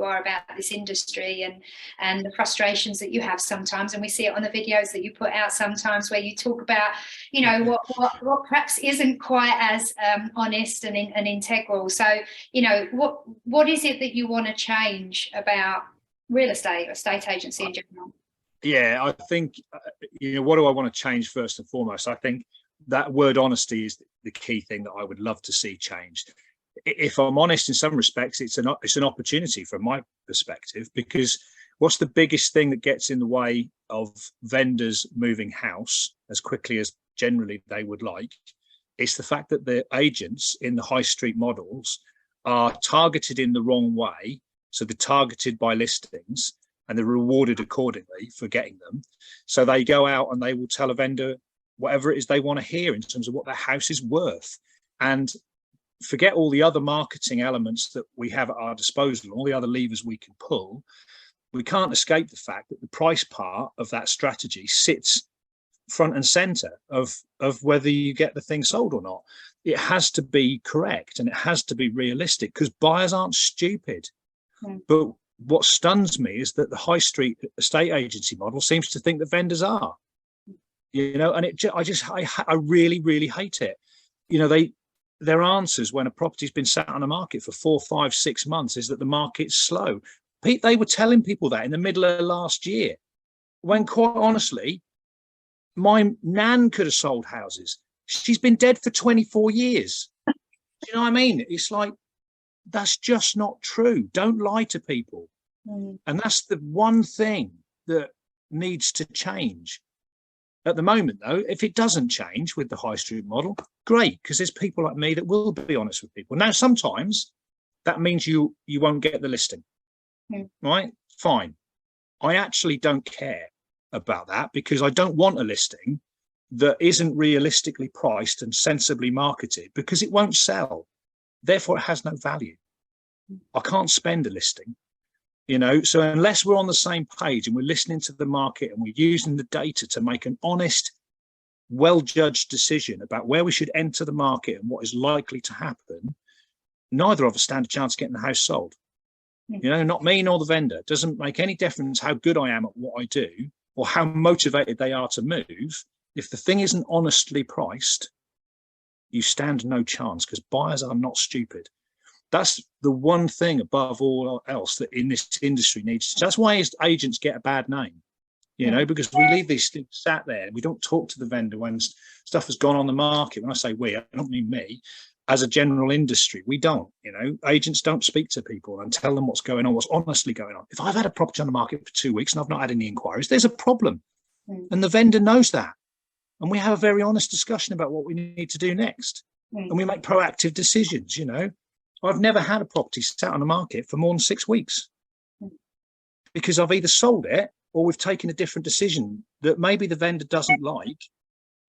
you are about this industry and the frustrations that you have sometimes. And we see it on the videos that you put out sometimes, where you talk about, you know, what perhaps isn't quite as honest and integral. So, you know, what is it that you want to change about real estate or estate agency in general? Yeah, I think, you know, what do I want to change first and foremost? I think that word honesty is the key thing that I would love to see changed. If I'm honest, in some respects, it's an opportunity from my perspective, because what's the biggest thing that gets in the way of vendors moving house as quickly as generally they would like? It's the fact that the agents in the high street models are targeted in the wrong way. So they're targeted by listings and they're rewarded accordingly for getting them. So they go out and they will tell a vendor whatever it is they want to hear in terms of what their house is worth, and forget all the other marketing elements that we have at our disposal, all the other levers we can pull. We can't escape the fact that the price part of that strategy sits front and center of whether you get the thing sold or not. It has to be correct and it has to be realistic, because buyers aren't stupid. But what stuns me is that the high street estate agency model seems to think that vendors are, you know, and I really, really hate it. You know, their answers when a property's been sat on the market for 4, 5, 6 months is that the market's slow. They were telling people that in the middle of last year, when quite honestly, my nan could have sold houses. She's been dead for 24 years. Do you know what I mean? It's like, that's just not true. Don't lie to people. And that's the one thing that needs to change. At the moment, though, if it doesn't change with the high street model, great, because there's people like me that will be honest with people. Now, sometimes that means you won't get the listing, right? Fine. I actually don't care about that, because I don't want a listing that isn't realistically priced and sensibly marketed, because it won't sell. Therefore, it has no value. I can't spend a listing, you know. So unless we're on the same page and we're listening to the market and we're using the data to make an honest, well-judged decision about where we should enter the market and what is likely to happen, neither of us stand a chance of getting the house sold. You know, not me nor the vendor. It doesn't make any difference how good I am at what I do or how motivated they are to move. If the thing isn't honestly priced, you stand no chance, because buyers are not stupid. That's the one thing above all else that in this industry needs. That's why agents get a bad name, you know, because we leave these things sat there. We don't talk to the vendor when stuff has gone on the market. When I say we, I don't mean me. As a general industry, we don't, you know, agents don't speak to people and tell them what's going on, what's honestly going on. If I've had a property on the market for 2 weeks and I've not had any inquiries, there's a problem. And the vendor knows that. And we have a very honest discussion about what we need to do next. And we make proactive decisions, you know. I've never had a property sat on the market for more than 6 weeks, because I've either sold it or we've taken a different decision that maybe the vendor doesn't like.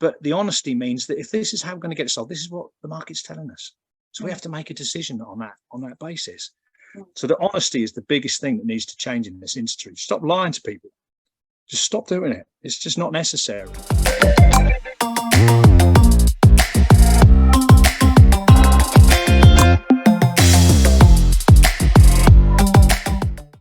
But the honesty means that if this is how we're going to get it sold, this is what the market's telling us. So we have to make a decision on that basis. So the honesty is the biggest thing that needs to change in this industry. Stop lying to people. Just stop doing it. It's just not necessary.